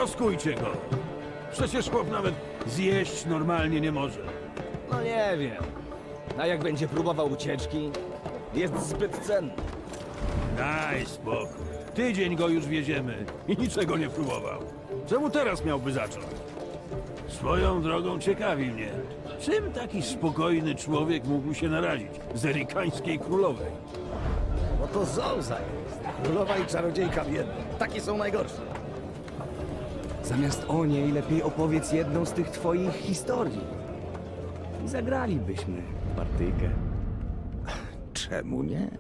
Zawoskujcie go. Przecież chłop nawet zjeść normalnie nie może. No nie wiem. A jak będzie próbował ucieczki? Jest zbyt cenny. Daj spokój. Tydzień go już wieziemy i niczego nie próbował. Czemu teraz miałby zacząć? Swoją drogą ciekawi mnie, czym taki spokojny człowiek mógł się narazić z erikańskiej królowej? Bo to Zouza jest. Królowa i czarodziejka w jednym. Takie są najgorsze. Zamiast o niej lepiej opowiedz jedną z tych twoich historii. I zagralibyśmy partyjkę. Czemu nie?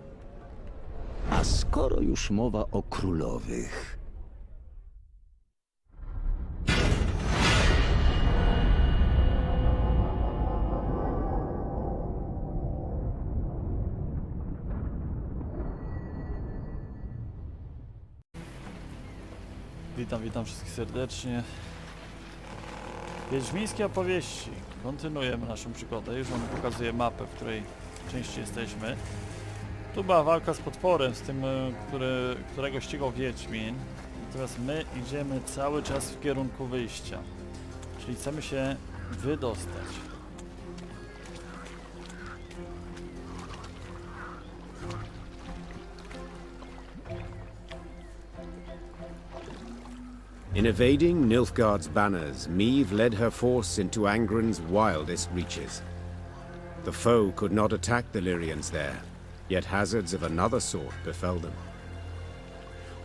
A skoro już mowa o królowych... Witam wszystkich serdecznie. Wiedźmińskie opowieści. Kontynuujemy naszą przygodę. Już wam pokazuję mapę, w której części jesteśmy. Tu była walka z potworem, z tym, którego ścigał Wiedźmin. Natomiast my idziemy cały czas w kierunku wyjścia. Czyli chcemy się wydostać. In evading Nilfgaard's banners, Meve led her force into Angren's wildest reaches. The foe could not attack the Lyrians there, yet hazards of another sort befell them.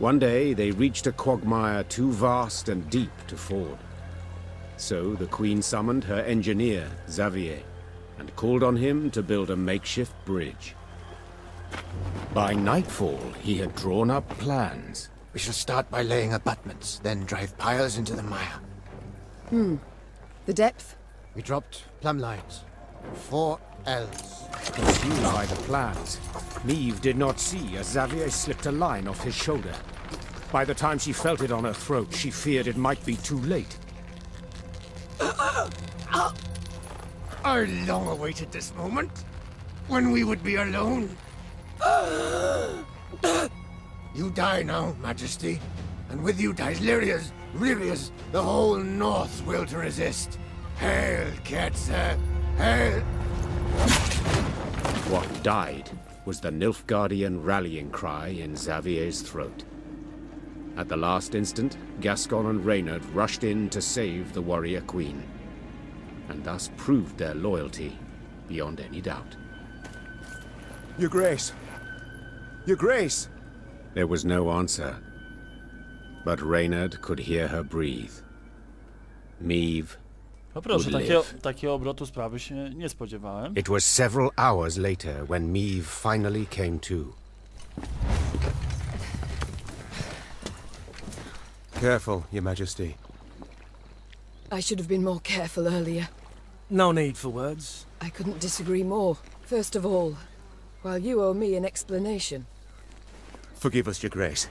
One day they reached a quagmire too vast and deep to ford. So the queen summoned her engineer, Xavier, and called on him to build a makeshift bridge. By nightfall, he had drawn up plans. We shall start by laying abutments, then drive piles into the mire. The depth? We dropped plumb lines. 4 L's. Confused by the plans, Meve did not see as Xavier slipped a line off his shoulder. By the time she felt it on her throat, she feared it might be too late. I long awaited this moment, when we would be alone. You die now, Majesty, and with you dies Lyria's, Rivia's, the whole North's will to resist. Hail, Ketzer, hail! What died was the Nilfgaardian rallying cry in Xavier's throat. At the last instant, Gascon and Reynard rushed in to save the warrior queen, and thus proved their loyalty beyond any doubt. Your Grace! Your Grace! There was no answer, but Reynard could hear her breathe. Meve No proszę, would takiego obrotu sprawy się nie spodziewałem. It was several hours later when Meve finally came to. Careful, Your Majesty. I should have been more careful earlier. No need for words. I couldn't disagree more. First of all, while you owe me an explanation. Forgive us, Your Grace.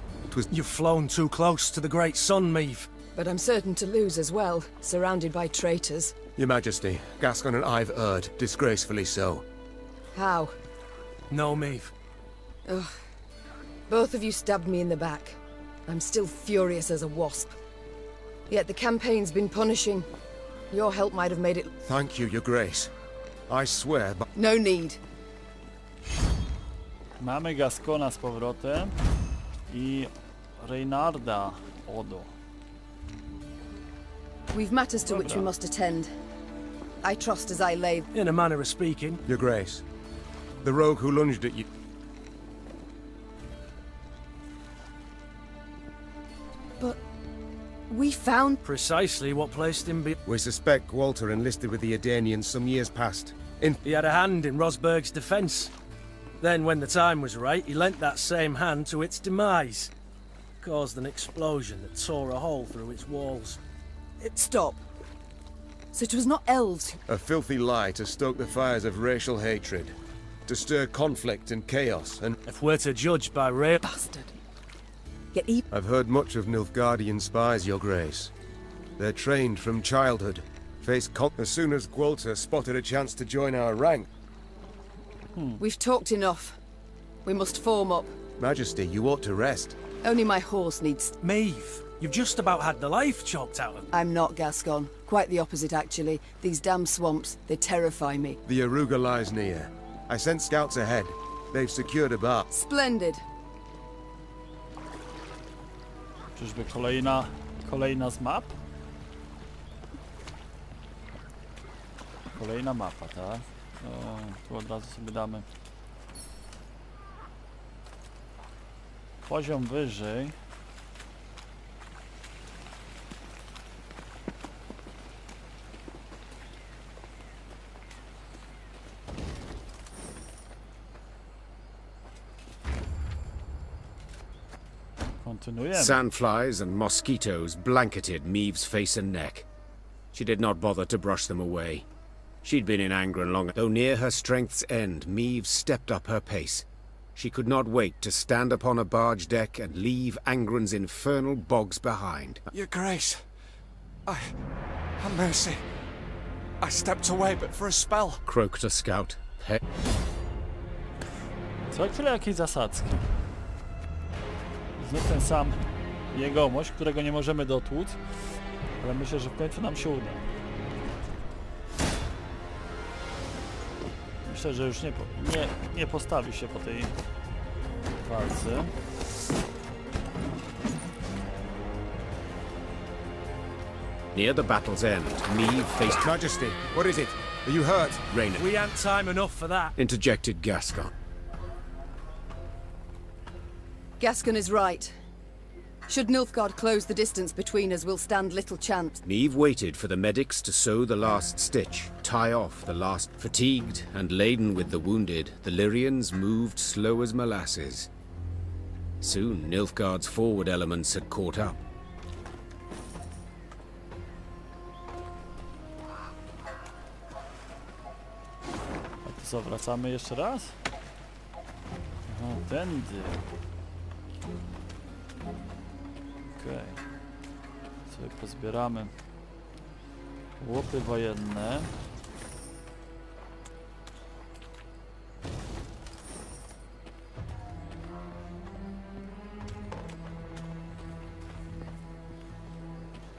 You've flown too close to the great sun, Meve. But I'm certain to lose as well, surrounded by traitors. Your Majesty, Gascon and I've erred, disgracefully so. How? No, Meve. Ugh. Both of you stabbed me in the back. I'm still furious as a wasp. Yet the campaign's been punishing. Your help might have made it... Thank you, Your Grace. I swear, but... No need. Mamy Gascona z powrotem i Reynarda Odo. We've matters to which we must attend. I trust as I lay... In a manner of speaking. Your Grace, the rogue who lunged at you... But... we found... Precisely what placed him be... We suspect Walter enlisted with the Edanians some years past. He had a hand in Rosberg's defense. Then, when the time was right, he lent that same hand to its demise. Caused an explosion that tore a hole through its walls. Stop. So it was not elves. A filthy lie to stoke the fires of racial hatred. To stir conflict and chaos, and... If we're to judge by real... Bastard. Yet he... I've heard much of Nilfgaardian spies, Your Grace. They're trained from childhood. Faced as soon as Walter spotted a chance to join our rank. We've talked enough. We must form up. Majesty, you ought to rest. Only my horse needs... Meve, You've just about had the life choked out of you. I'm not Gascon. Quite the opposite, actually. These damn swamps, they terrify me. The Aruga lies near. I sent scouts ahead. They've secured a bar. Splendid. Czyżby kolejna z map? Kolejna mapa, tak? Tu od razu sobie damy poziom wyżej. Kontynuujemy. Sandflies and mosquitoes blanketed Meve's face and neck. She did not bother to brush them away. She'd been in Angren long, though near her strength's end, Meve stepped up her pace. She could not wait to stand upon a barge deck and leave Angren's infernal bogs behind. Your Grace, have mercy. I stepped away, but for a spell. Croaked a scout. Co chwilę jakieś zasadzki. Znów ten sam jegomość, którego nie możemy dotłuc, ale myślę, że w końcu nam się uda. Myślę, że już nie postawi się po tej walce. Near the battle's end, Meve faced Majesty, what is it? Are you hurt? Raynor. We ain't time enough for that. Interjected Gascon. Gascon is right. Should Nilfgaard close the distance between us, we'll stand little chance. Meve waited for the medics to sew the last stitch, tie off the last. Fatigued and laden with the wounded, the Lyrians moved slow as molasses. Soon Nilfgaard's forward elements had caught up. A to co, wracamy jeszcze raz? Aha, tędy. Okej. Sobie pozbieramy łopy wojenne.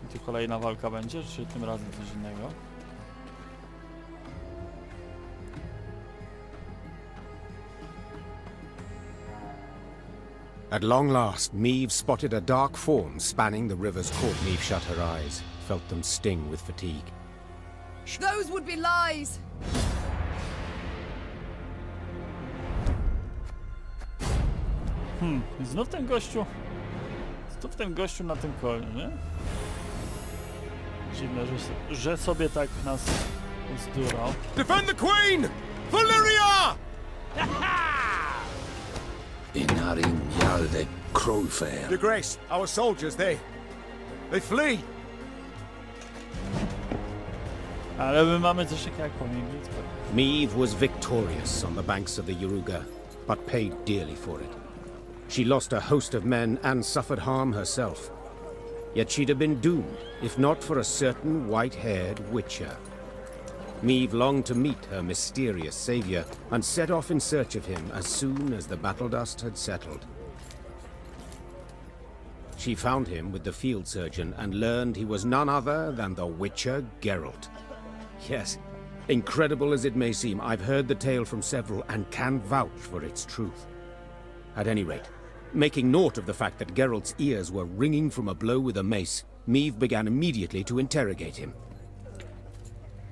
I tu kolejna walka będzie, czy tym razem coś innego? At long last, Meve spotted a dark form spanning the river's court. Meve shut her eyes, felt them sting with fatigue. Those would be lies! I znów ten gościu... Znów ten gościu na tym koniu, nie? Dziwne, że sobie tak nas zdurał. Defend the Queen! For Lyria! Inarim Jalde Crowfair. Your Grace, our soldiers, they flee! Ale my mamy coś takiego jak pomiędzy. Meve was victorious on the banks of the Yaruga, but paid dearly for it. She lost a host of men and suffered harm herself. Yet she'd have been doomed, if not for a certain white-haired witcher. Meve longed to meet her mysterious savior and set off in search of him as soon as the battle dust had settled. She found him with the field surgeon and learned he was none other than the Witcher Geralt. Yes, incredible as it may seem, I've heard the tale from several and can vouch for its truth. At any rate, making naught of the fact that Geralt's ears were ringing from a blow with a mace, Meve began immediately to interrogate him.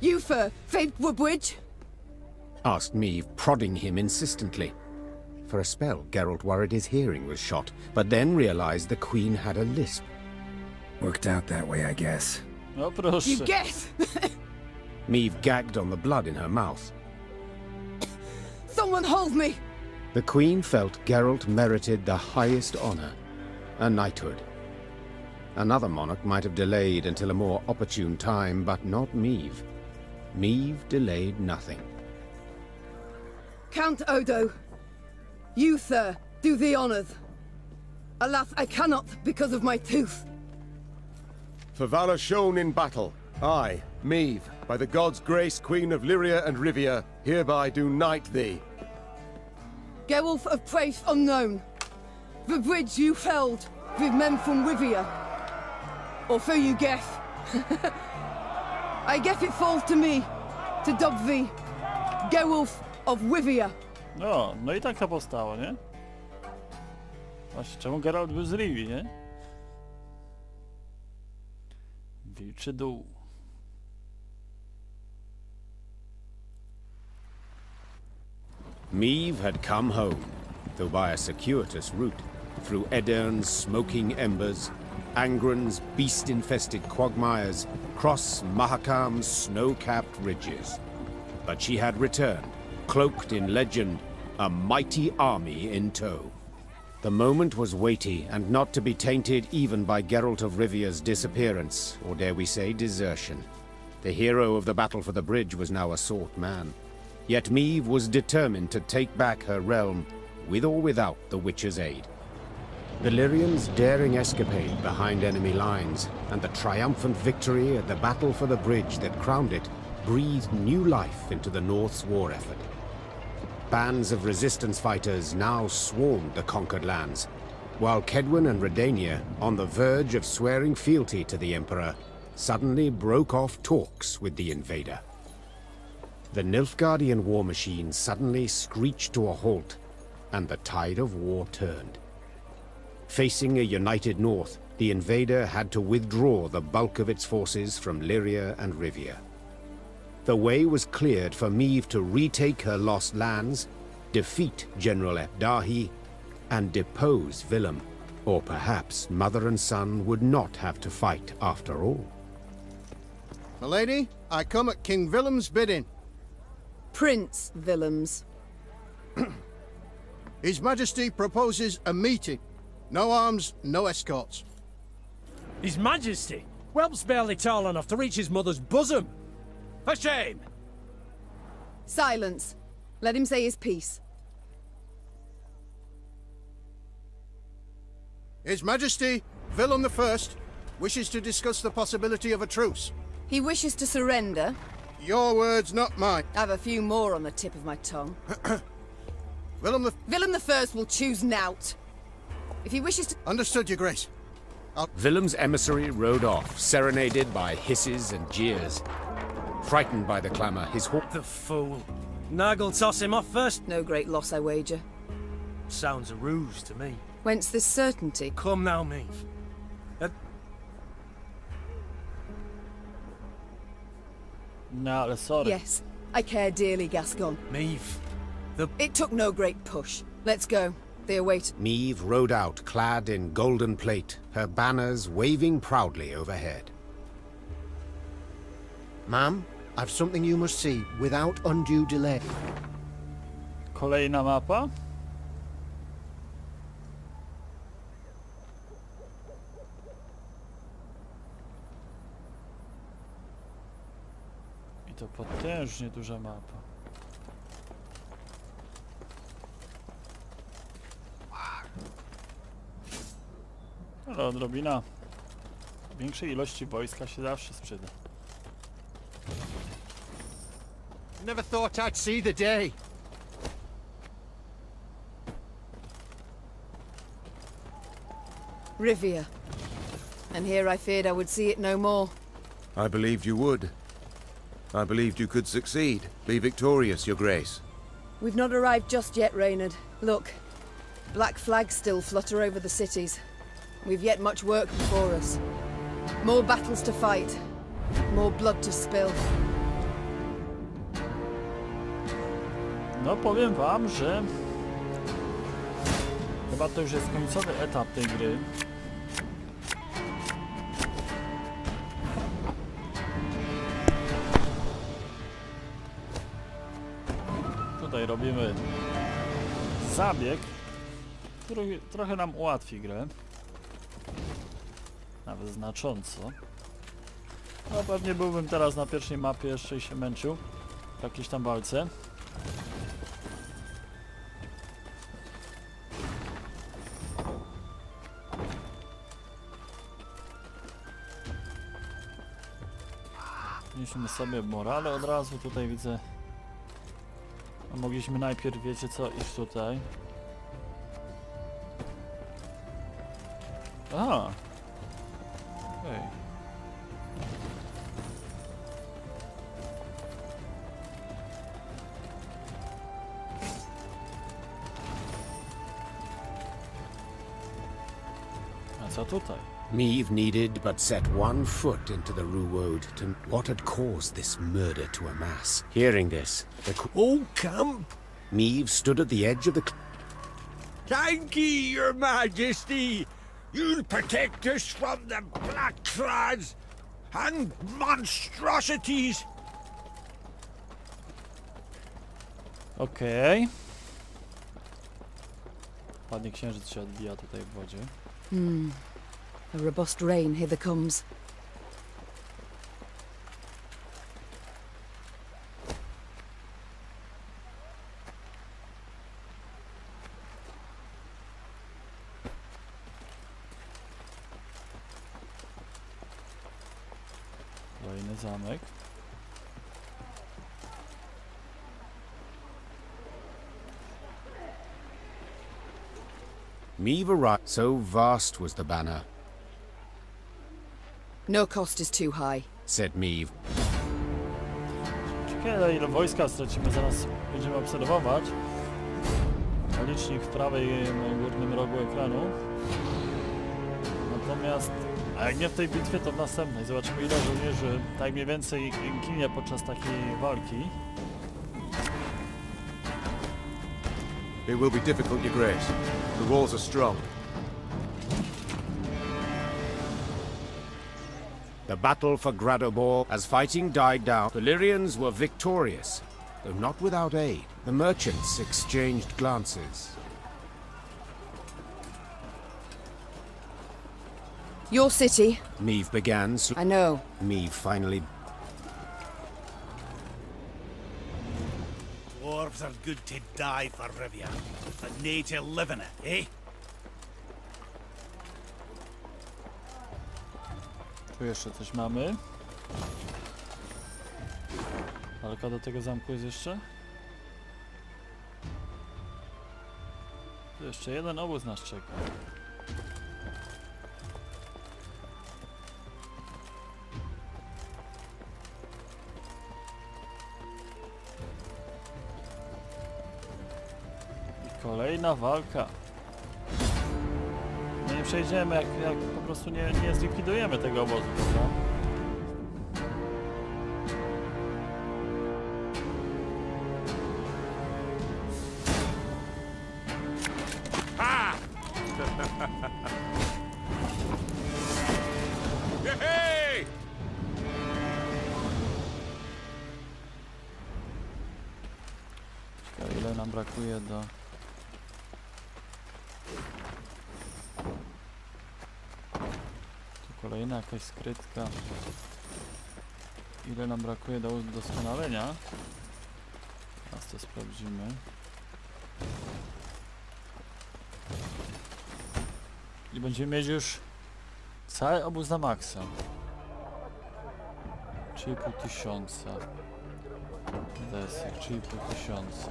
Uther, Fate Woodbridge? Asked Meve, prodding him insistently. For a spell, Geralt worried his hearing was shot, but then realized the Queen had a lisp. Worked out that way, I guess. No proszę. You guess! Meve gagged on the blood in her mouth. Someone hold me! The Queen felt Geralt merited the highest honor, a knighthood. Another monarch might have delayed until a more opportune time, but not Meve. Meve delayed nothing. Count Odo, Uther, do the honors. Alas, I cannot because of my tooth. For valor shown in battle, I, Meve, by the gods' grace, Queen of Lyria and Rivia, hereby do knight thee. Gerulf of Praise unknown. The bridge you felled with men from Rivia. or who you geth. I geth it falls to me, to dub thee, Gerulf of Rivia. No i tak to powstało, nie? Właśnie, czemu Geralt był z Rivii, nie? Wilczy dół. Meve had come home, though by a circuitous route, through Edern's smoking embers, Angren's beast-infested quagmires, cross Mahakam's snow-capped ridges. But she had returned, cloaked in legend, a mighty army in tow. The moment was weighty, and not to be tainted even by Geralt of Rivia's disappearance, or dare we say desertion. The hero of the battle for the bridge was now a sought man. Yet Meve was determined to take back her realm, with or without the Witcher's aid. The Lyrians' daring escapade behind enemy lines, and the triumphant victory at the battle for the bridge that crowned it, breathed new life into the North's war effort. Bands of resistance fighters now swarmed the conquered lands, while Kedwin and Redania, on the verge of swearing fealty to the Emperor, suddenly broke off talks with the invader. The Nilfgaardian war machine suddenly screeched to a halt, and the tide of war turned. Facing a united North, the invader had to withdraw the bulk of its forces from Lyria and Rivia. The way was cleared for Meve to retake her lost lands, defeat General Epdahi, and depose Willem. Or perhaps mother and son would not have to fight after all. Milady, I come at King Willem's bidding. Prince Willems. His Majesty proposes a meeting. No arms, no escorts. His Majesty? Whelp's barely tall enough to reach his mother's bosom. For shame! Silence. Let him say his piece. His Majesty, Willem I, wishes to discuss the possibility of a truce. He wishes to surrender. Your words, not mine. I have a few more on the tip of my tongue. Willem I will choose nought. If he wishes to... Understood, Your Grace. Willem's emissary rode off, serenaded by hisses and jeers. Frightened by the clamor, his horse... The fool. Nagel toss him off first? No great loss, I wager. Sounds a ruse to me. Whence this certainty? Come now, Meve. No, ale sorry. Yes, I care dearly, Gascon. Meve. It took no great push. Let's go. They await. Meve rode out, clad in golden plate, her banners waving proudly overhead. Ma'am, I've something you must see without undue delay. Kolejna mapa. I to potężnie duża mapa. Ale odrobina większej ilości wojska się zawsze sprzyda. Never thought I'd see the day. Rivia. And here I feared I would see it no more. I believed you would. I believed you could succeed, be victorious, Your Grace. We've not arrived just yet, Reynard. Look. Black flags still flutter over the cities. We've yet much work before us. More battles to fight. More blood to spill. No powiem wam, że chyba to już jest końcowy etap tej gry. Tutaj robimy zabieg, który trochę nam ułatwi grę. Nawet znacząco. No pewnie byłbym teraz na pierwszej mapie jeszcze i się męczył w jakiejś tam walce. Podnieśmy sobie morale od razu, tutaj widzę. A mogliśmy najpierw, wiecie co, iść tutaj. A. Okej. A co tutaj? Meve needed but set one foot into the Ruwode to what had caused this murder to amass. Hearing this, Oh, camp! Meve stood at the edge of the Thank ye, your majesty! You'll protect us from the blackclads and monstrosities! Okej. Ładnie księżyc się odbija tutaj w wodzie. A robust rain hither comes. Kolejny zamek. Meve arrived. So vast was the banner, No cost is too high. said Meve. Ciekawe ile wojska stracimy, zaraz będziemy obserwować. Licznik w prawej górnym rogu ekranu. Natomiast, a jak nie w tej bitwie, to w następnej. Zobaczymy ile żołnierzy tak mniej więcej ginie podczas takiej walki. It will be difficult, your grace. The walls are strong. The battle for Gradobor, as fighting died down, the Lyrians were victorious, though not without aid. The merchants exchanged glances. Your city, Meve began. I know. Meve finally. Dwarves are good to die for Rivia, but nae to live in it, eh? Tu jeszcze coś mamy. Walka do tego zamku jest jeszcze. Tu jeszcze jeden obóz nas czeka. I kolejna walka. No nie przejdziemy, jak po prostu nie zlikwidujemy tego obozu, prawda? Hey! Ciekawe, ile nam brakuje do... Tu kolejna jakaś skrytka. Ile nam brakuje do udoskonalenia? Teraz to sprawdzimy. I będziemy mieć już cały obóz na maksa. 3,5 tysiąca. Desek, 3,5 tysiąca.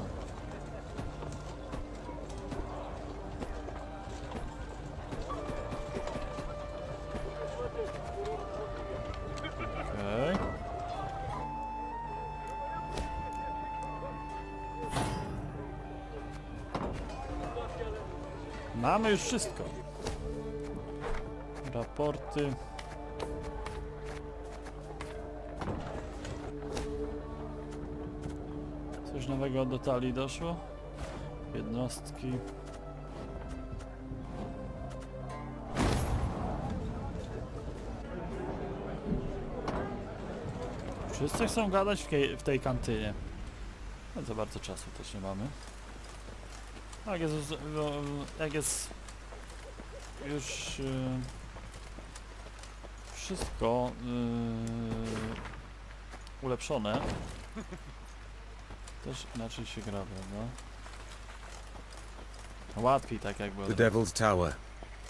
Okej. Mamy już wszystko. Raporty. Coś nowego do talii doszło. Jednostki. Wszyscy chcą gadać w tej kantynie. No za bardzo czasu też nie mamy. Jak jest już wszystko ulepszone, też inaczej się gra, prawda? Łatwiej tak jakby. The Devil's Tower.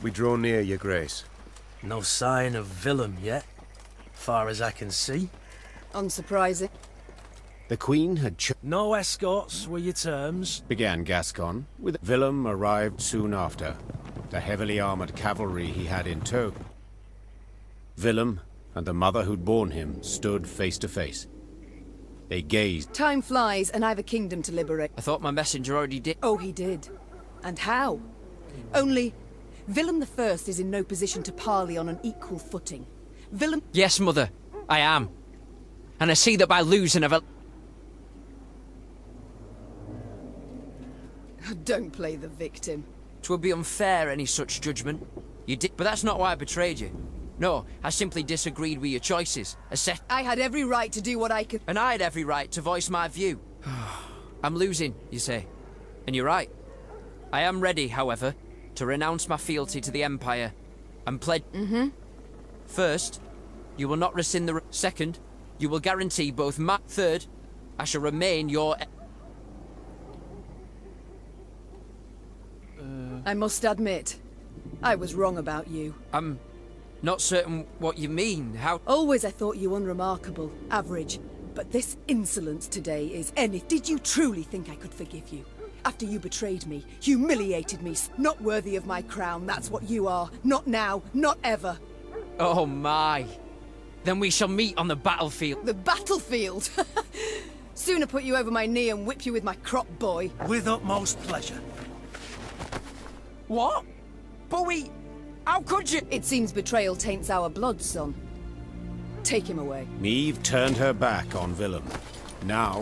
We draw near, your grace. No sign of Willem yet, far as I can see. Unsurprising. The Queen had No escorts were your terms. began Gascon, with Willem arrived soon after. The heavily armored cavalry he had in tow. Willem and the mother who'd borne him stood face to face. They gazed. Time flies, and I've a kingdom to liberate. I thought my messenger already did. Oh, he did. And how? Only, Willem I is in no position to parley on an equal footing. Willem... Yes, Mother, I am. And I see that by losing I've... Don't play the victim. 'Twould be unfair, any such judgment. You did, but that's not why I betrayed you. No, I simply disagreed with your choices. I had every right to do what I could... And I had every right to voice my view. I'm losing, you say. And you're right. I am ready, however, to renounce my fealty to the Empire and pledge... First, you will not rescind the... Second, you will guarantee both my... Third, I shall remain your... I must admit, I was wrong about you. I'm not certain what you mean. How... Always I thought you unremarkable, average. But this insolence today is any... Did you truly think I could forgive you? After you betrayed me, humiliated me, not worthy of my crown, that's what you are. Not now, not ever. Oh my. Then we shall meet on the battlefield. The battlefield? Sooner put you over my knee and whip you with my crop, boy. With utmost pleasure. What? But how could you? It seems betrayal taints our blood, son. Take him away. Meve turned her back on Willem. Now,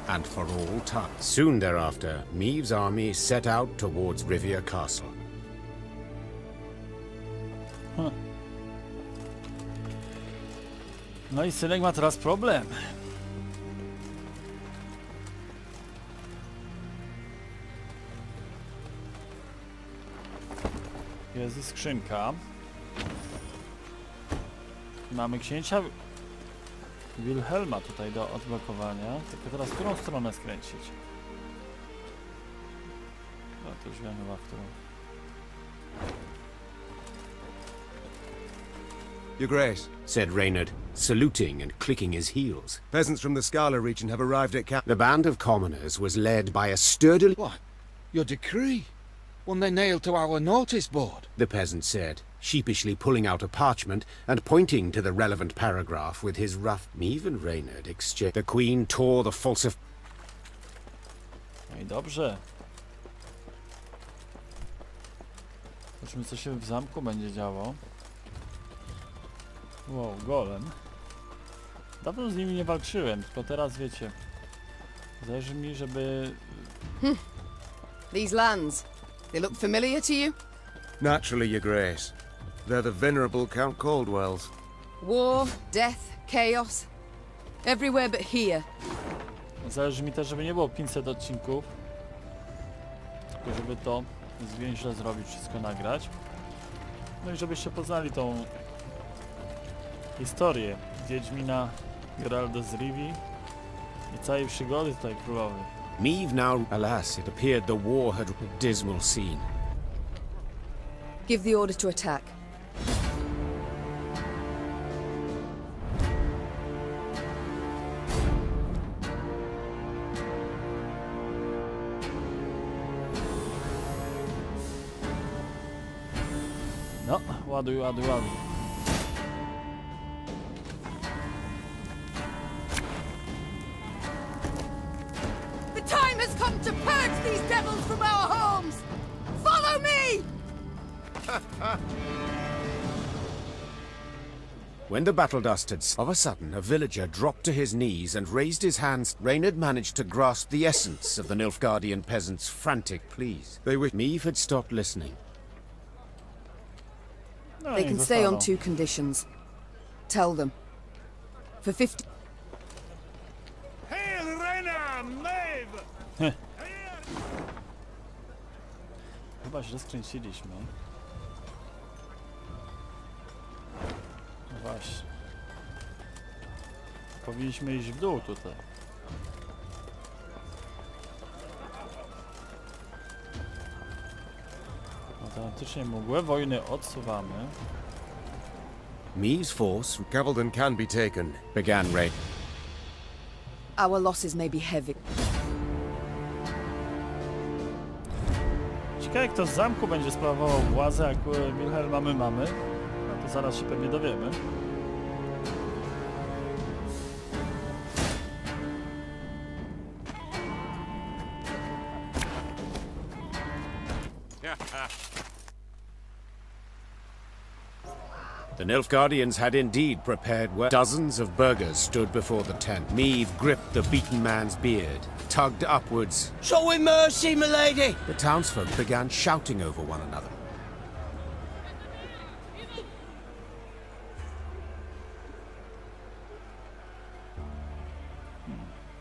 and for all time. Soon thereafter, Meve's army set out towards Rivia Castle. No i synek ma teraz problem. Jest i skrzynka. Mamy księcia Wilhelma tutaj do odblokowania. Tylko teraz w którą stronę skręcić? No to już wiem chyba w którą. Your Grace, Said Reynard, saluting and clicking his heels. peasants from the Scala region have arrived at camp. The band of commoners was led by a sturdily... What? Your decree? One they nailed to our notice board. The peasant said, sheepishly pulling out a parchment and pointing to the relevant paragraph with his rough... Meve and Reynard exchanged. The queen tore the falsif... No i dobrze. Zobaczmy, co się w zamku będzie działo. Wow, golem. Dawno z nimi nie walczyłem, tylko teraz wiecie. Zależy mi, żeby... These lands, they look familiar to you? Naturally, Your Grace. They're the venerable Count Caldwell's. War, death, chaos. Everywhere but here. Zależy mi też, żeby nie było 500 odcinków. Tylko żeby to zwięźle zrobić, wszystko nagrać. No i żebyście poznali tą historię Wiedźmina, Geralda z Rivii i całej przygody tutaj królowy. Meve now... Alas, it appeared the war had a dismal scene. Give the order to attack. No, ładuj, ładuj, ładuj. The time has come to purge these devils from our homes! Follow me! When the battle dust had... Of a sudden, a villager dropped to his knees and raised his hands. Reynard managed to grasp the essence of the Nilfgaardian peasant's frantic pleas. Meve had stopped listening. No They i can stay on zostaną. 2 conditions. Tell them. For 50... Hail, Reina! Meve! Chyba źle skręciliśmy. No właśnie. Powinniśmy iść w dół tutaj. Automatycznie mgłę wojny odsuwamy. Meve's force Cavaldon can be taken. began raid. Our losses may be heavy. Ciekawe, kto z zamku będzie sprawował władzę, jak Wilhelma my mamy. No to Zaraz się pewnie dowiemy. The Nilfgaardians had indeed prepared well. Dozens of burghers stood before the tent. Meve gripped the beaten man's beard, tugged upwards. Show him mercy, milady! The townsfolk began shouting over one another.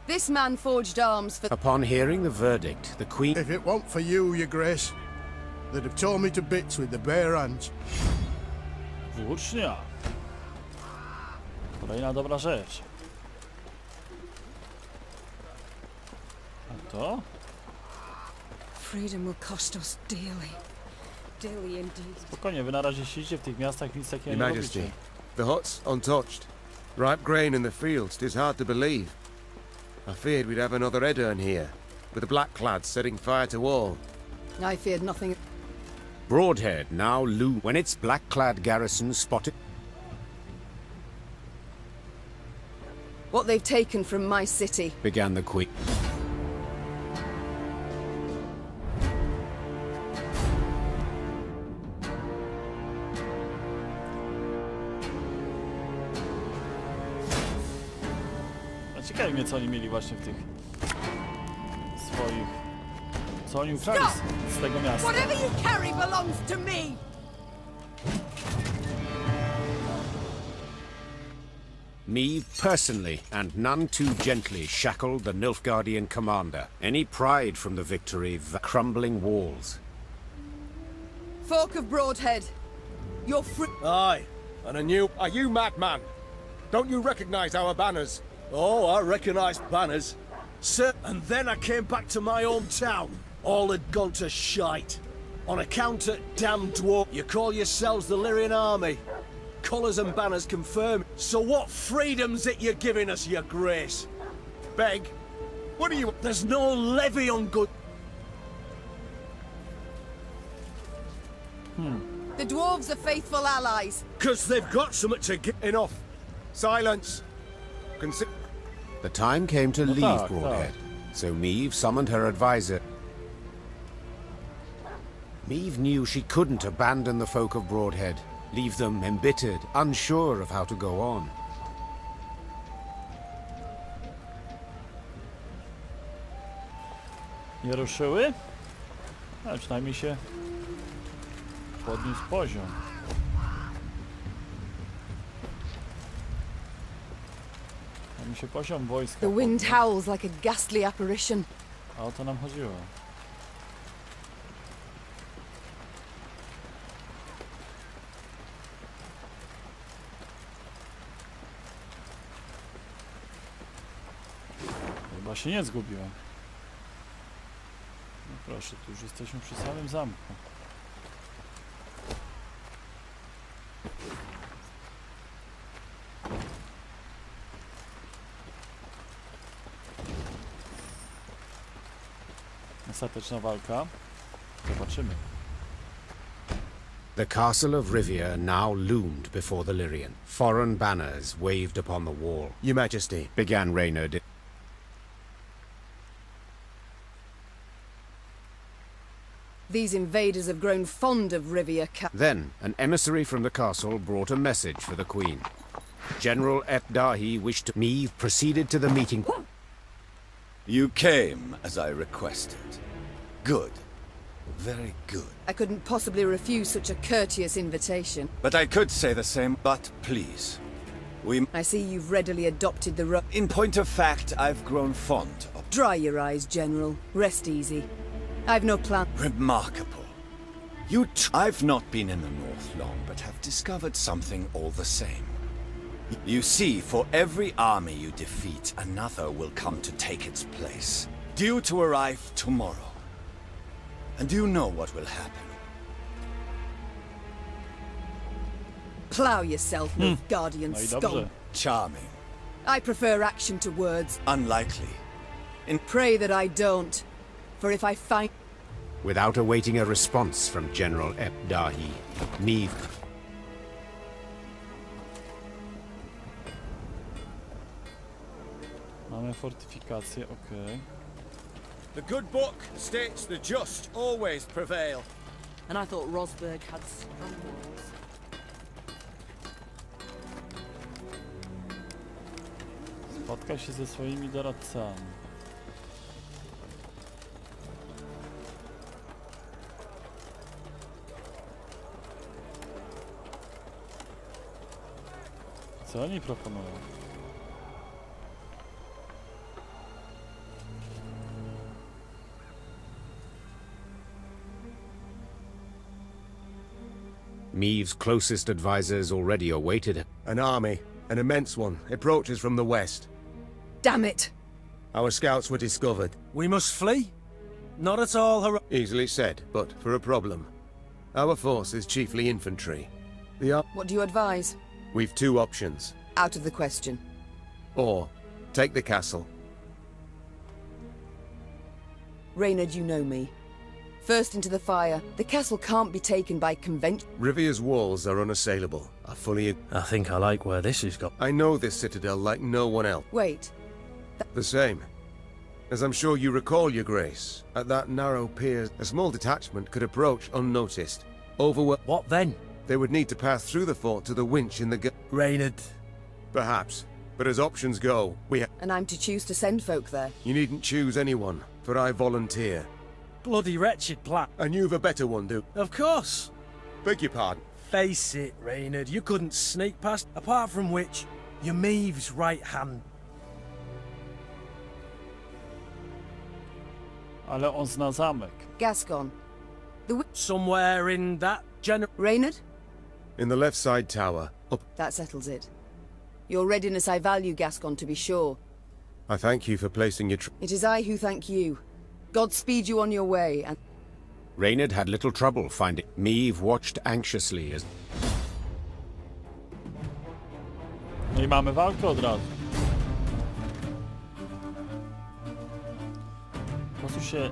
This man forged arms for... Upon hearing the verdict, the queen... If it weren't for you, your grace, they'd have torn me to bits with the bare hands. Włócznia. Kolejna dobra rzecz. A to? Freedom will cost us dearly. Dearly indeed. Spokojnie, wy na razie siedzicie w tych miastach, nic takiego Your nie Majesty, robicie. the hut's untouched. Ripe grain in the fields, 'tis hard to believe. I feared we'd have another Eddern here, with the black-clads setting fire to all. I feared nothing. Broadhead now loomed when its black-clad garrison spotted... What they've taken from my city. began the queen. A ciekawi mnie, co oni mieli właśnie w tych swoich... Co oni ukrali z tego miasta. Whatever you carry belongs to me! Meve personally, and none too gently, shackled the Nilfgaardian commander. Any pride from the victory, crumbling walls. Folk of Broadhead, you're free. Aye, and a new... Are you madman? Don't you recognize our banners? Oh, I recognise banners. Sir, and then I came back to my hometown. All had gone to shite. On account of damned dwarf, you call yourselves the Lyrian army. Colours and banners confirm. So what freedom's it you're giving us, your grace? Beg? What are you... There's no levy on good... The dwarves are faithful allies. 'Cause they've got something to get... Enough. Silence. Consider... The time came to leave tak, Broadhead, so Meve summoned her advisor. Meve knew she couldn't abandon the folk of Broadhead, leave them embittered, unsure of how to go on. Nie ruszyły? Ale przynajmniej się podniósł poziom. Przynajmniej się poziom wojska The wind podniósł. howls like a ghastly apparition. A o to nam chodziło. Chyba się nie zgubiłem. No proszę, tu już jesteśmy przy samym zamku. Ostateczna walka. Zobaczymy. The castle of Rivia now loomed before the Lyrian. Foreign banners waved upon the wall. Your Majesty. Began Reynard. These invaders have grown fond of Rivia. Then, an emissary from the castle brought a message for the queen. General Epdahi wished to... Meve proceeded to the meeting. You came as I requested. Good. Very good. I couldn't possibly refuse such a courteous invitation. But I could say the same. But please, we... I see you've readily adopted the In point of fact, I've grown fond of... Dry your eyes, General. Rest easy. I've no plan. Remarkable. I've not been in the North long, but have discovered something all the same. You see, for every army you defeat, another will come to take its place. Due to arrive tomorrow. And do you know what will happen? Plough yourself, Nilfgaardian No i scum. dobrze. Charming. I prefer action to words. Unlikely. Pray that I don't. For if I find... Without awaiting a response from General Epdahi, Meve... Mamy fortyfikację, okej. The good book states the just always prevail. And I thought Rosberg had strong walls. Spotkaj się ze swoimi doradcami. Co oni proponują? Meve's closest advisors already awaited him. An army, an immense one, approaches from the west. Damn it! Our scouts were discovered. We must flee? Not at all hero- Easily said, but for a problem. Our force is chiefly infantry. What do you advise? We've two options. Out of the question. Or, take the castle. Reynard, you know me. First into the fire. The castle can't be taken by convention. Rivia's walls are unassailable. I think I like where this has got. I know this citadel like no one else. Wait. The same. As I'm sure you recall, Your Grace, at that narrow pier, a small detachment could approach unnoticed. What then? They would need to pass through the fort to the winch in the Reynard. Perhaps. But as options go, And I'm to choose to send folk there. You needn't choose anyone, for I volunteer. Bloody wretched plan. And you've a better one, do? Of course. Beg your pardon. Face it, Reynard, you couldn't sneak past, apart from which, you're Meve's right hand. Ale on zna zamek. Gascon. Somewhere in that general... Reynard? In the left side tower, up. That settles it. Your readiness I value, Gascon, to be sure. I thank you for placing your It is I who thank you. God speed you on your way, and... Reynard had little trouble finding. Meve watched anxiously as No i mamy walkę od razu. Posuń się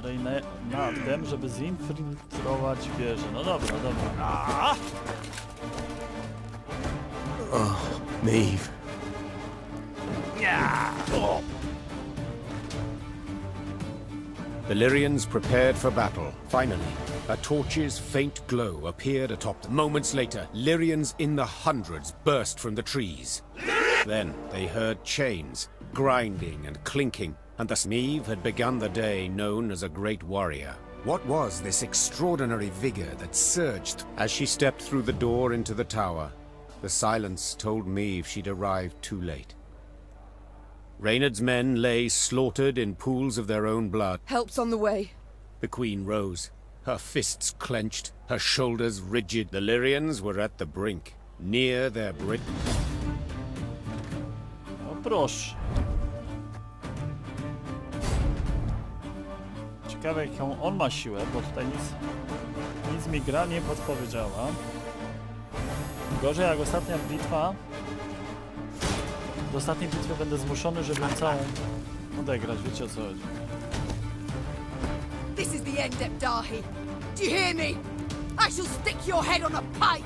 Reynardem, żeby zinfiltrować wieżę. No dobra, dobra. Oh, Meve. the Lyrians prepared for battle. Finally, a torch's faint glow appeared atop them. Moments later, Lyrians in the hundreds burst from the trees. Then they heard chains, grinding and clinking, and thus Meve had begun the day known as a great warrior. What was this extraordinary vigor that surged? As she stepped through the door into the tower, the silence told Meve she'd arrived too late. Reynard's men lay slaughtered in pools of their own blood. Help's on the way. The queen rose, her fists clenched, her shoulders rigid. The Lyrians were at the brink, near their No proszę. Ciekawe jaką on ma siłę, bo tutaj nic mi gra nie podpowiedziała. Gorzej jak ostatnia bitwa. Do ostatniej bitwy będę zmuszony, żeby całą odegrać, wiecie o co chodzi. This is the end, Ebdahi. Do you hear me? I shall stick your head on a pike.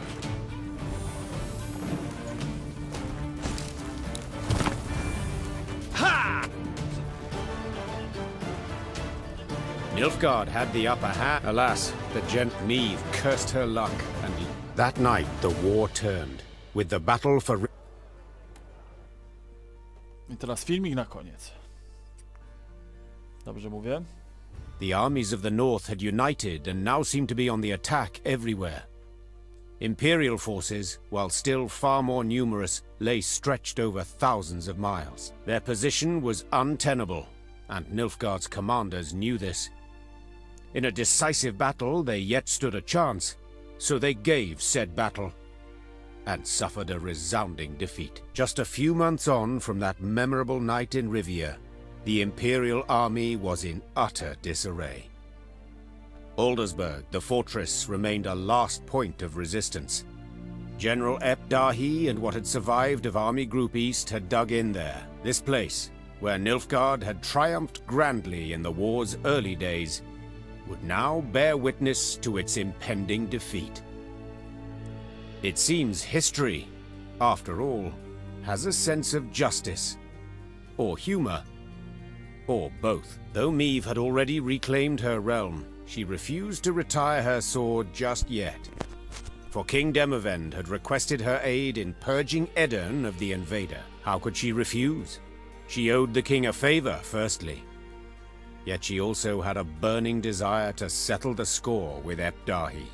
Nilfgaard had the upper hand. Alas, the Meve cursed her luck, and that night the war turned, with the battle for... I teraz filmik na koniec. Dobrze mówię? The armies of the north had united and now seemed to be on the attack everywhere. Imperial forces, while still far more numerous, lay stretched over thousands of miles. Their position was untenable, and Nilfgaard's commanders knew this. In a decisive battle, they yet stood a chance, so they gave said battle, and suffered a resounding defeat. Just a few months on from that memorable night in Rivia, the Imperial army was in utter disarray. Aldersburg, the fortress, remained a last point of resistance. General Ebdahi and what had survived of Army Group East had dug in there. This place, where Nilfgaard had triumphed grandly in the war's early days, would now bear witness to its impending defeat. It seems history, after all, has a sense of justice. or humor, or both. Though Meve had already reclaimed her realm, she refused to retire her sword just yet. For King Demavend had requested her aid in purging Edirn of the invader. How could she refuse? She owed the king a favor, firstly. Yet she also had a burning desire to settle the score with Epdahi.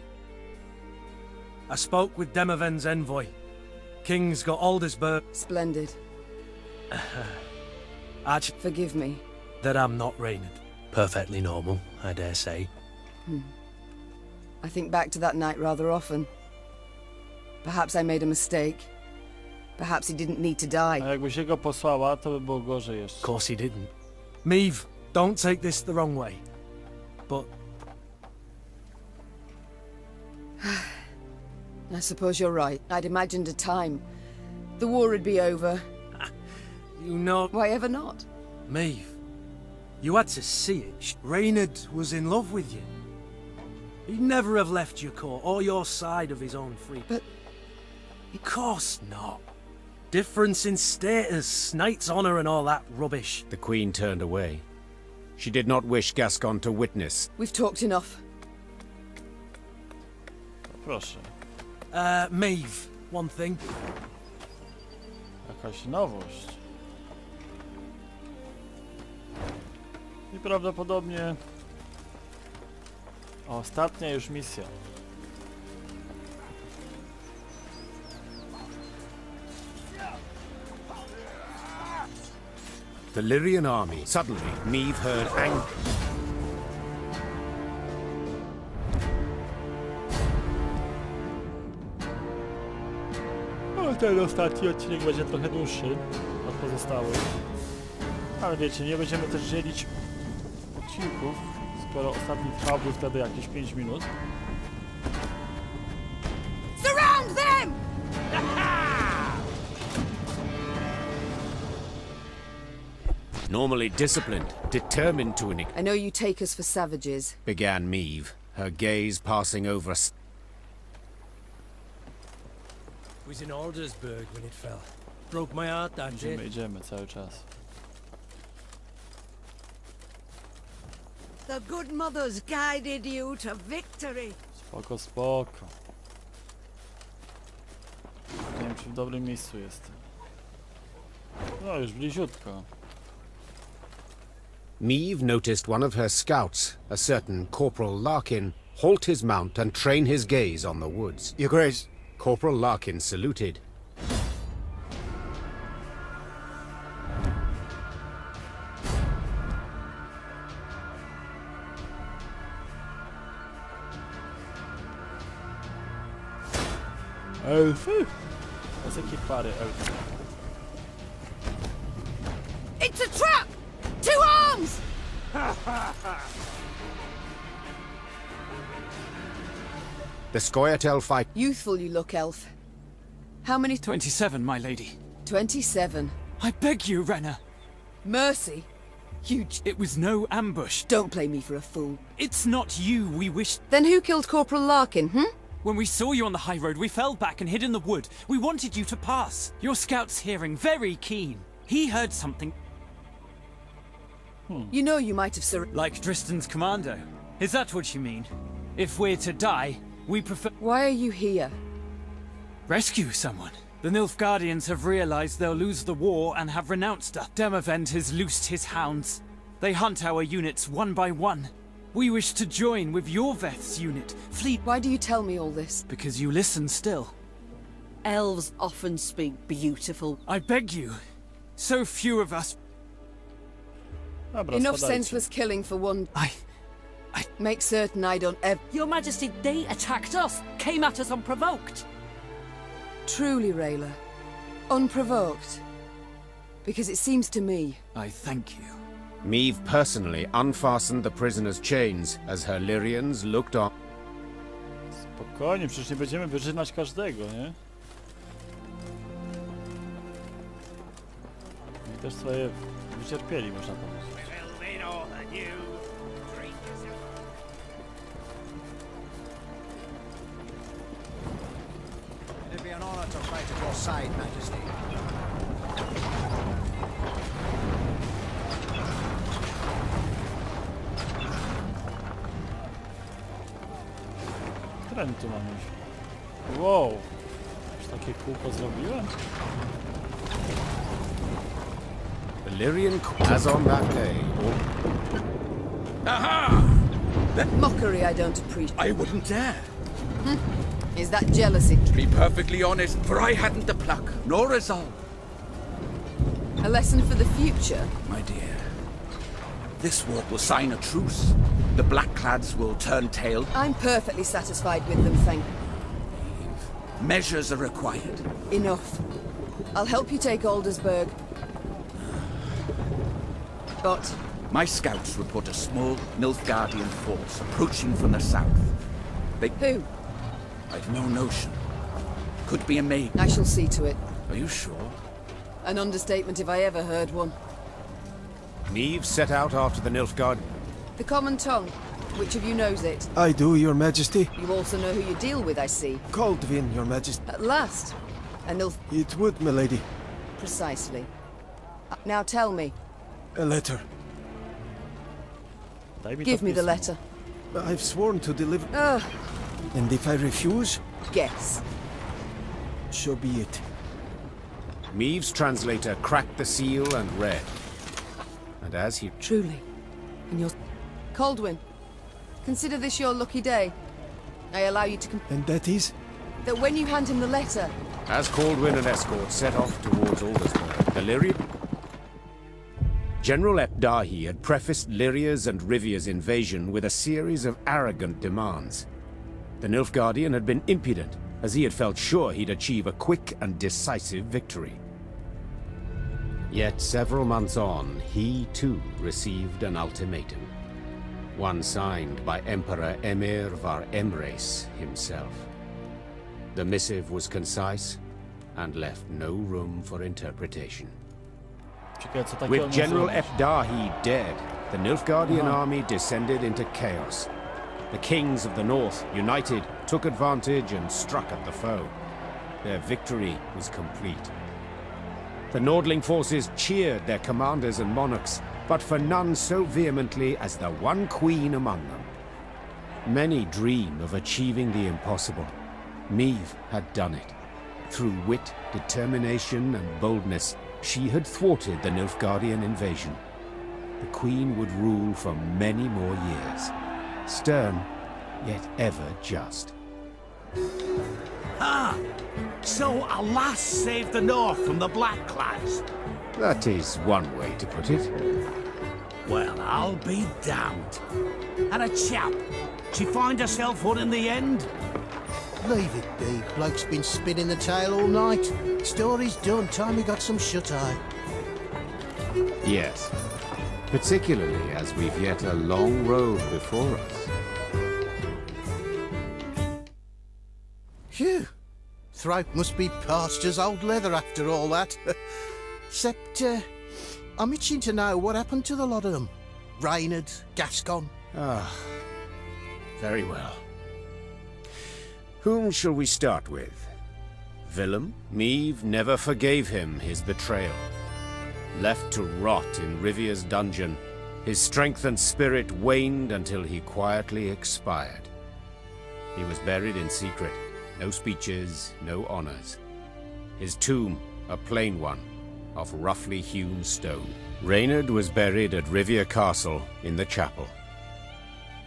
I spoke with Demavend's envoy. King's got Aldersburg. Splendid. Forgive me. That I'm not Reynard. Perfectly normal, I dare say. I think back to that night rather often. Perhaps I made a mistake. Perhaps he didn't need to die. A jakby się go posłała, to by było gorzej jeszcze. Of course he didn't. Meve, don't take this the wrong way. But I suppose you're right. I'd imagined a time. The war would be over. you know... Why ever not? Meve, you had to see it. Reynard was in love with you. He'd never have left your court or your side of his own free. But... Of course not. Difference in status, knight's honor and all that rubbish. The Queen turned away. She did not wish Gascon to witness. We've talked enough. Proszę. Meve, one thing. Jakaś nowość. I prawdopodobnie ostatnia już misja. The Lyrian army. Suddenly, Meve heard anger. Ten ostatni odcinek będzie trochę dłuższy od pozostałych. Ale wiecie, nie będziemy też dzielić odcinków, skoro ostatni trwałby wtedy jakieś 5 minut. Surround them! Normally disciplined, determined to I know you take us for savages. began Meve, her gaze passing over Was in Aldersburg when it fell. Broke my heart that day. Idziemy cały czas. The good mothers guided you to victory. Spoko, spoko. Nie wiem, czy w dobrym miejscu jestem. No, już bliziutko. Meve noticed one of her scouts, a certain Corporal Larkin, halt his mount and train his gaze on the woods. Your Grace. Corporal Larkin saluted. Elfy? To jakie pary elfy? It's a trap! 2 arms! The Scoia'tael fight. Youthful you look, elf. How many... 27, my lady. 27. I beg you, Renna. Mercy? You... It was no ambush. Don't play me for a fool. It's not you we wished... Then who killed Corporal Larkin, When we saw you on the high road, we fell back and hid in the wood. We wanted you to pass. Your scout's hearing very keen. He heard something... You know you might have Like Tristan's commando. Is that what you mean? If we're to die, we prefer... Why are you here? Rescue someone. The Nilfgaardians have realized they'll lose the war and have renounced us. Demavend has loosed his hounds. They hunt our units one by one. We wish to join with your Veth's unit. Fleet... Why do you tell me all this? Because you listen still. Elves often speak beautiful. I beg you. So few of us... Dobra, Enough spadajcie. senseless killing for one. I... Make certain I don't ever... Your Majesty, they attacked us, came at us unprovoked. Truly, Rayla. Unprovoked. Because it seems to me... I thank you. Meve personally unfastened the prisoner's chains as her Lyrians looked on. Spokojnie, przecież nie będziemy wyżynać każdego, nie? I też swoje wycierpieli, można powiedzieć. It'd be an honor to fight at your side, Majesty. którym tu mam iść? Wow! Już takie kółko zrobiłem? The Lyrian, as on that day, Mockery I don't appreciate. I wouldn't dare. Is that jealousy? To be perfectly honest, for I hadn't the pluck, nor resolve. A lesson for the future? My dear, this war will sign a truce. The Blackclads will turn tail. I'm perfectly satisfied with them, thank you. Measures are required. Enough. I'll help you take Aldersburg. But My scouts report a small Nilfgaardian force approaching from the south. who? I've no notion. Could be a maiden. I shall see to it. Are you sure? An understatement if I ever heard one. Meve set out after the Nilfgaard. The common tongue. Which of you knows it? I do, Your Majesty. You also know who you deal with, I see. Coldwin, Your Majesty. At last. A Nilf... It would, my lady. Precisely. Now tell me. A letter. Daj mi Give to me the pismo. letter. I've sworn to deliver. Ugh. And if I refuse, Guess. so be it. Meve's translator cracked the seal and read. And as he... Truly. And your... Coldwin. Consider this your lucky day. I allow you to... And that is? that when you hand him the letter... As Caldwin and escort set off towards Aldersburg, the Lyrii... General Epdahi had prefaced Lyria's and Rivia's invasion with a series of arrogant demands. The Nilfgaardian had been impudent, as he had felt sure he'd achieve a quick and decisive victory. Yet several months on, he too received an ultimatum. One signed by Emperor Emir var Emreis himself. The missive was concise and left no room for interpretation. Ciekawe, co takiego With General nazywać. Epdahi dead, the Nilfgaardian army descended into chaos. The kings of the north, united, took advantage and struck at the foe. Their victory was complete. The Nordling forces cheered their commanders and monarchs, but for none so vehemently as the one queen among them. Many dream of achieving the impossible. Meve had done it. Through wit, determination, and boldness, she had thwarted the Nilfgaardian invasion. The queen would rule for many more years. Stern, yet ever just. Ah! So a lass saved the North from the Blackclads. That is one way to put it. Well, I'll be damned. And a chap. She find herself out in the end? Leave it be. Bloke's been spinning the tale all night. Story's done. Time we got some shut-eye. Yes. Particularly as we've yet a long road before us. Phew. Throat must be parched as old leather after all that. Except, I'm itching to know what happened to the lot of them. Reynard, Gascon. Ah, very well. Whom shall we start with? Willem? Meve never forgave him his betrayal. Left to rot in Rivia's dungeon, his strength and spirit waned until he quietly expired. He was buried in secret. No speeches, no honors. His tomb, a plain one, of roughly hewn stone. Reynard was buried at Rivia Castle in the chapel.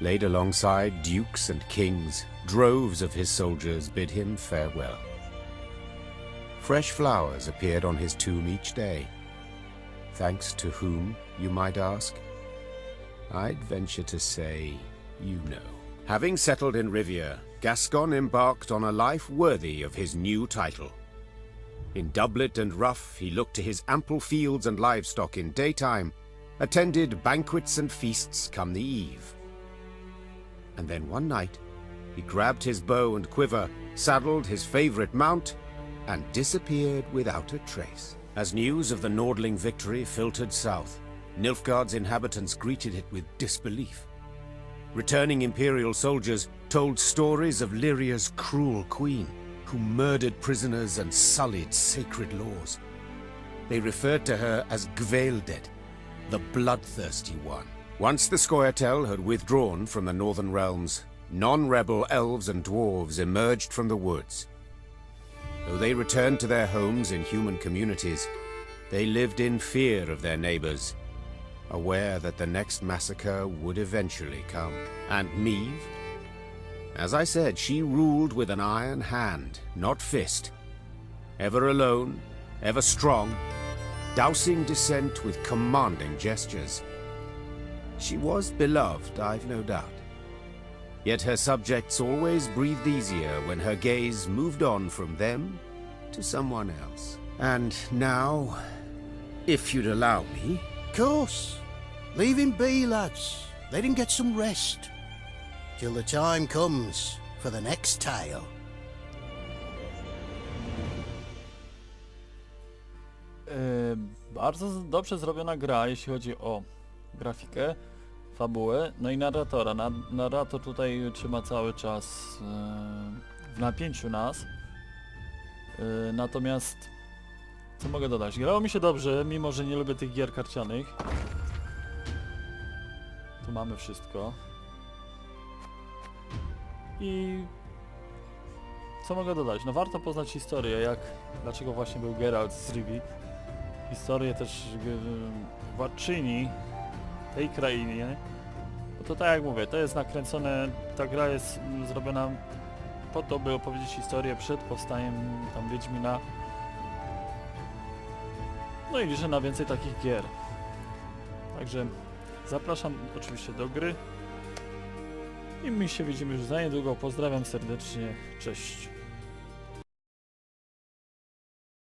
Laid alongside dukes and kings, droves of his soldiers bid him farewell. Fresh flowers appeared on his tomb each day. Thanks to whom, you might ask? I'd venture to say, you know. Having settled in Rivia, Gascon embarked on a life worthy of his new title. In doublet and ruff, he looked to his ample fields and livestock in daytime, attended banquets and feasts come the eve. And then one night, he grabbed his bow and quiver, saddled his favorite mount, and disappeared without a trace. As news of the Nordling victory filtered south, Nilfgaard's inhabitants greeted it with disbelief. Returning Imperial soldiers told stories of Lyria's cruel queen, who murdered prisoners and sullied sacred laws. They referred to her as Gvaeldead, the bloodthirsty one. Once the Scoia'tael had withdrawn from the northern realms, non-rebel elves and dwarves emerged from the woods. Though they returned to their homes in human communities, they lived in fear of their neighbors, aware that the next massacre would eventually come. And Meve? As I said, she ruled with an iron hand, not fist. Ever alone, ever strong, dousing dissent with commanding gestures. She was beloved, I've no doubt. Yet her subjects always breathed easier when her gaze moved on from them to someone else. And now, if you'd allow me... Course. Leave him be, lads. Let him get some rest. Till the time comes for the next tale. Bardzo dobrze zrobiona gra, jeśli chodzi o grafikę, fabułę, no i narratora. Narrator tutaj trzyma cały czas w napięciu nas. Natomiast, co mogę dodać? Grało mi się dobrze, mimo że nie lubię tych gier karcianych. Tu mamy wszystko. I co mogę dodać? No warto poznać historię, dlaczego właśnie był Geralt z Rivii. Historię też władczyni tej krainy. Bo to tak jak mówię, to jest nakręcone, ta gra jest zrobiona po to, by opowiedzieć historię przed powstaniem tam Wiedźmina. No i liczę na więcej takich gier. Także zapraszam oczywiście do gry. I my się widzimy już za niedługo. Pozdrawiam serdecznie. Cześć.